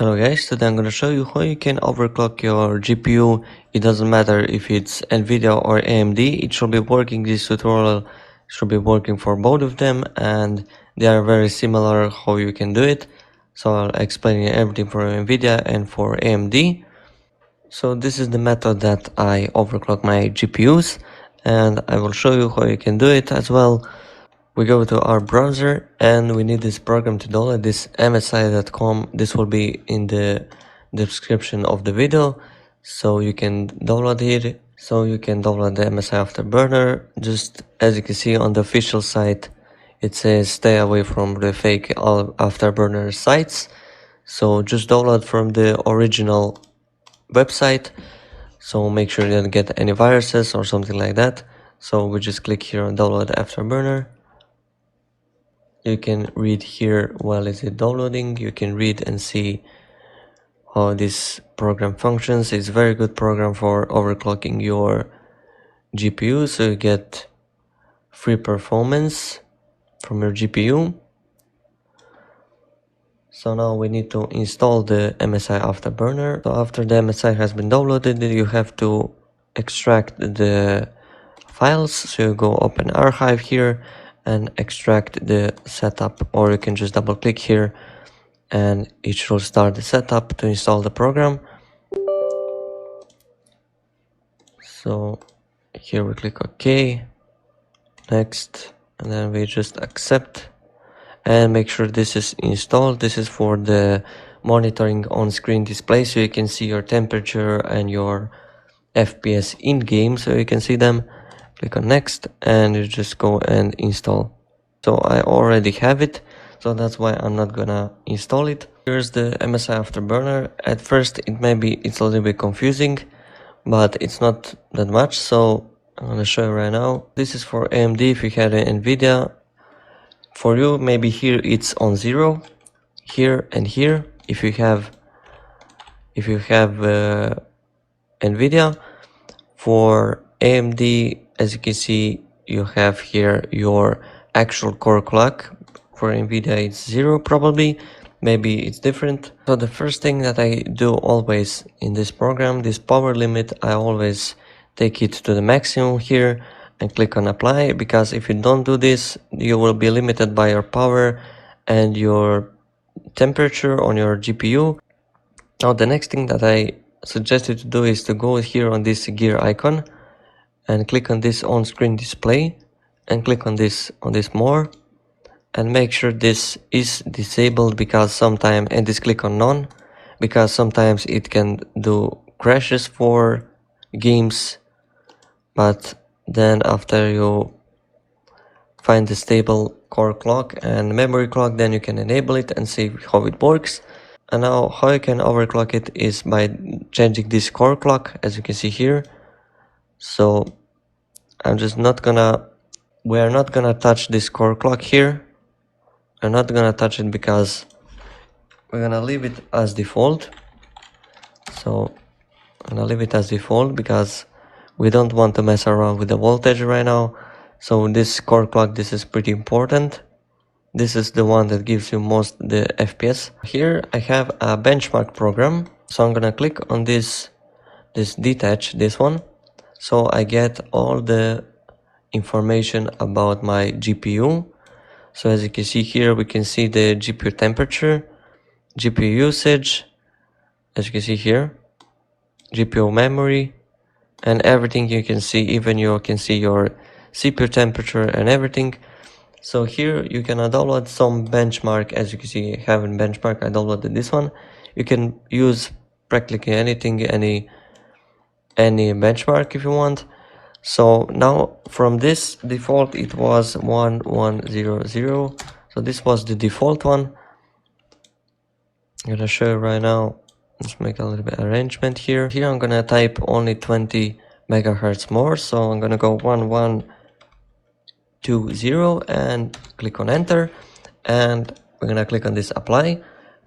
Hello guys, today I'm going to show you how you can overclock your GPU. It doesn't matter if it's Nvidia or AMD, it should be working. This tutorial should be working for both of them and they are very similar how you can do it. So I'll explain you everything for Nvidia and for AMD. So this is the method that I overclock my GPUs and I will show you how you can do it as well. We go to our browser and we need this program to download, this msi.com. This will be in the description of the video, so you can download it. So you can download the MSI Afterburner. Just as you can see on the official site, it says stay away from the fake Afterburner sites. So just download from the original website. So make sure you don't get any viruses or something like that. So we just click here on download Afterburner. You can read here while it's downloading. You can read and see how this program functions. It's a very good program for overclocking your GPU, so you get free performance from your GPU. So now we need to install the MSI Afterburner. So after the MSI has been downloaded, you have to extract the files. So you go open archive here and extract the setup, or you can just double click here and it should start the setup to install the program. So here we click OK, next, and then we just accept and make sure this is installed. This is for the monitoring on-screen display, so you can see your temperature and your FPS in game, so you can see them. Click on next and you just go and install. So I already have it, so that's why I'm not gonna install it. Here's the MSI Afterburner. At first it's a little bit confusing, but it's not that much, so I'm gonna show you right now. This is for AMD. If you had an Nvidia, for you maybe here it's on 0, here and here. If you have Nvidia, for AMD, as you can see, you have here your actual core clock. For Nvidia it's 0 probably, maybe it's different. So the first thing that I do always in this program, this power limit, I always take it to the maximum here and click on apply, because if you don't do this, you will be limited by your power and your temperature on your GPU. Now the next thing that I suggest you to do is to go here on this gear icon and click on this on-screen display and click on this more, and make sure this is disabled, because sometimes, and this click on none, because sometimes it can do crashes for games. But then after you find the stable core clock and memory clock, then you can enable it and see how it works. And now how you can overclock it is by changing this core clock, as you can see here. So I'm just we're not gonna touch this core clock here. We're not gonna touch it because we're gonna leave it as default. So I'm gonna leave it as default because we don't want to mess around with the voltage right now. So this core clock, this is pretty important. This is the one that gives you most the FPS. Here I have a benchmark program, so I'm gonna click on this detach, this one, so I get all the information about my GPU. So as you can see here, we can see the GPU temperature, GPU usage, as you can see here, GPU memory, and everything you can see. Even you can see your CPU temperature and everything. So here you can download some benchmark. As you can see, I have a benchmark. I downloaded this one. You can use practically anything, any benchmark if you want. So now from this default, it was 1100. So this was the default one. I'm gonna show you right now. Let's make a little bit arrangement here. Here I'm gonna type only 20 megahertz more. So I'm gonna go 1120 and click on enter. And we're gonna click on this apply.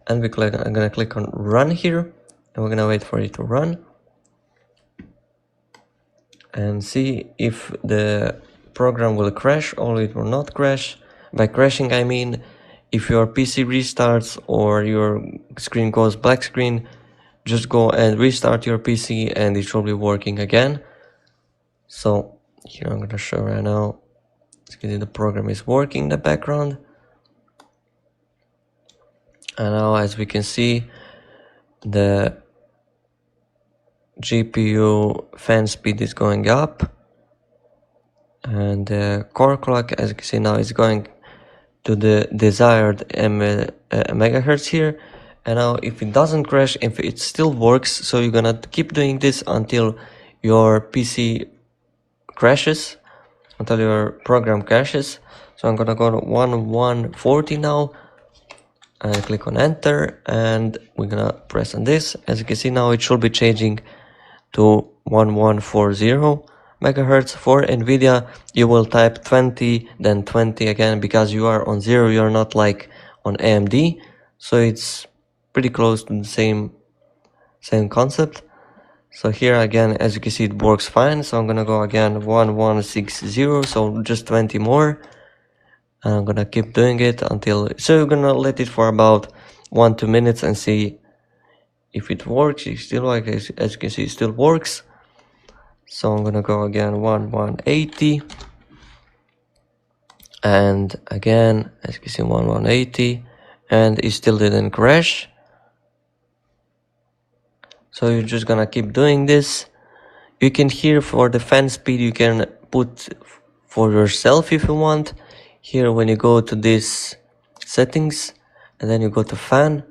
And I'm gonna click on run here. And we're gonna wait for it to run. And see if the program will crash or it will not crash. By crashing I mean if your PC restarts or your screen goes black screen, just go and restart your PC and it should be working again. So here I'm gonna show right now. The program is working in the background, and now as we can see, the GPU fan speed is going up, and the core clock, as you can see now, is going to the desired megahertz here. And now if it doesn't crash, if it still works, so you're gonna keep doing this until your PC crashes, until your program crashes. So I'm gonna go to 1140 now and click on enter, and we're gonna press on this. As you can see now, it should be changing to 1140 megahertz. For Nvidia, you will type 20 then 20 again, because you are on 0, you're not like on AMD, so it's pretty close to the same concept. So here again, as you can see, it works fine. So I'm gonna go again 1160, so just 20 more, and I'm gonna keep doing it until, so you're gonna let it for about 1-2 minutes and see if it works. It still, like, as you can see, it still works. So I'm gonna go again 1180, and again, as you can see, 1180, and it still didn't crash. So you're just gonna keep doing this. You can, here for the fan speed, you can put for yourself if you want. Here when you go to this settings, and then you go to fan,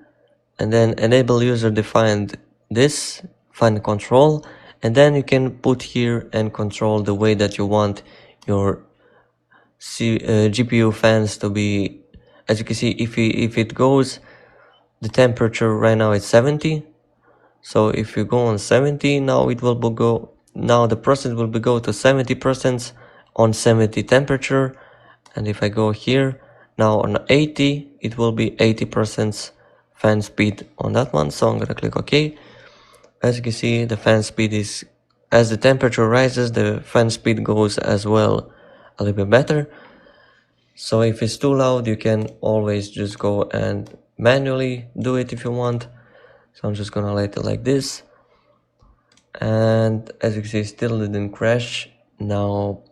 and then enable user defined this fan control, and then you can put here and control the way that you want your GPU fans to be. As you can see, if it goes, the temperature right now is 70. So if you go on 70, now it will go, now the process will go to 70% on 70 temperature. And if I go here now on 80, it will be 80% fan speed on that one. So I'm gonna click OK. As you can see, the fan speed is, as the temperature rises, the fan speed goes as well a little bit better. So if it's too loud, you can always just go and manually do it if you want. So I'm just gonna let it like this, and as you can see, it still didn't crash. Now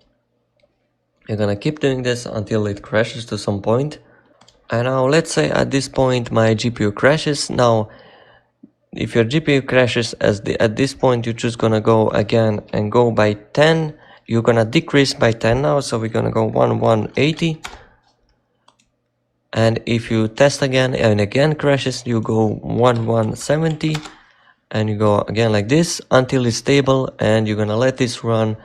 you're gonna keep doing this until it crashes to some point. And now let's say at this point my GPU crashes. Now if your GPU crashes at this point, you're just gonna go again and go by 10. You're gonna decrease by 10 now, so we're gonna go 1180. And if you test again and again crashes, you go 1170, and you go again like this until it's stable, and you're gonna let this run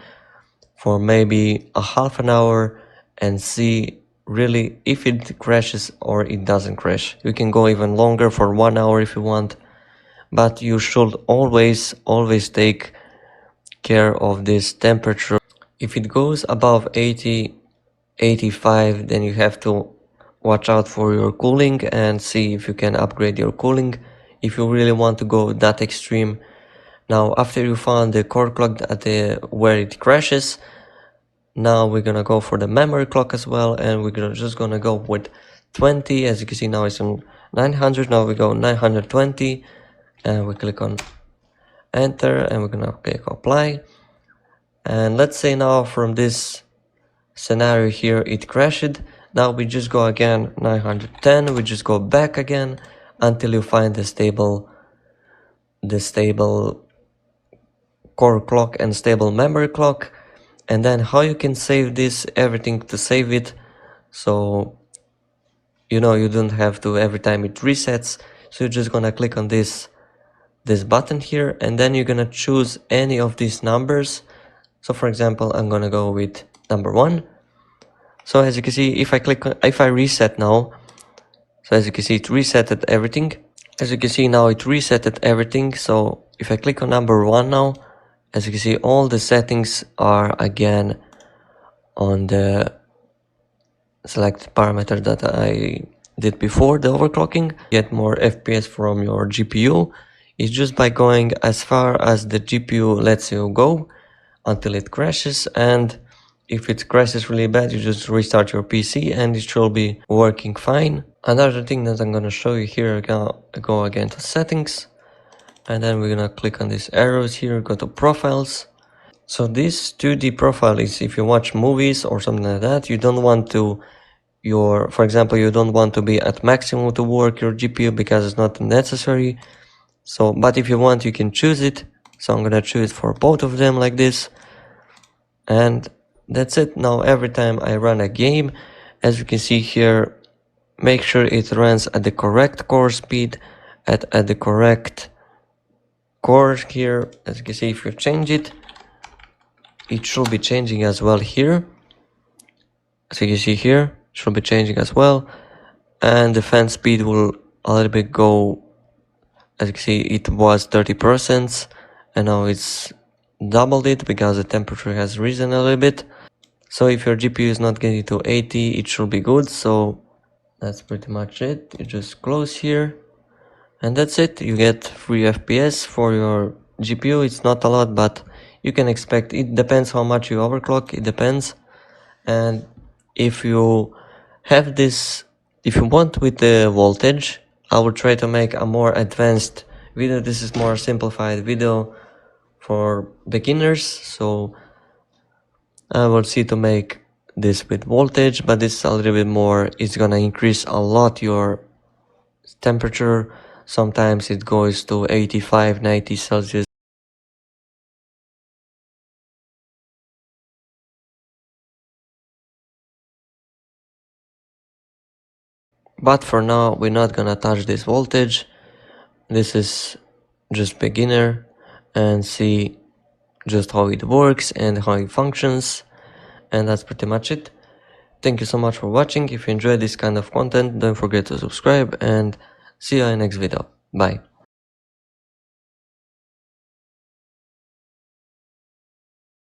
for maybe a half an hour and see really if it crashes or it doesn't crash. You can go even longer for 1 hour if you want, but you should always take care of this temperature. If it goes above 80, 85, then you have to watch out for your cooling and see if you can upgrade your cooling if you really want to go that extreme. Now after you found the core clock at where it crashes, now we're gonna go for the memory clock as well, and we're just gonna go with 20. As you can see, now it's on 900. Now we go 920, and we click on enter, and we're gonna click apply. And let's say now from this scenario here it crashed. Now we just go again 910, we just go back again until you find the stable core clock and stable memory clock. And then how you can save this, everything to save it, so you know you don't have to every time it resets. So you're just gonna click on this button here, and then you're gonna choose any of these numbers. So for example, I'm gonna go with number 1. So as you can see, if I reset now, so as you can see, it resetted everything. As you can see now, it resetted everything. So if I click on number 1 now, as you can see, all the settings are again on the selected parameter that I did before the overclocking. Get more FPS from your GPU is just by going as far as the GPU lets you go until it crashes. And if it crashes really bad, you just restart your PC and it should be working fine. Another thing that I'm gonna show you here, go again to settings, and then we're gonna click on these arrows here, go to profiles. So this 2D profile is if you watch movies or something like that, you don't want to for example, you don't want to be at maximum to work your GPU because it's not necessary. So, but if you want, you can choose it. So I'm gonna choose for both of them like this. And that's it. Now every time I run a game, as you can see here, make sure it runs at the correct core speed, at the correct core here. As you can see, if you change it, it should be changing as well here. As you can see here, it should be changing as well. And the fan speed will a little bit go, as you can see, it was 30% and now it's doubled it because the temperature has risen a little bit. So if your GPU is not getting to 80, it should be good. So that's pretty much it. You just close here and that's it. You get 3 FPS for your GPU. It's not a lot, but you can expect, it depends how much you overclock, it depends. And if you have this, if you want with the voltage, I will try to make a more advanced video. This is more simplified video for beginners, so I will see to make this with voltage, but this is a little bit more, it's gonna increase a lot your temperature. Sometimes it goes to 85, 90 Celsius. But for now, we're not gonna touch this voltage. This is just beginner and see just how it works and how it functions, and that's pretty much it. Thank you so much for watching. If you enjoyed this kind of content, don't forget to subscribe and see you in the next video. Bye.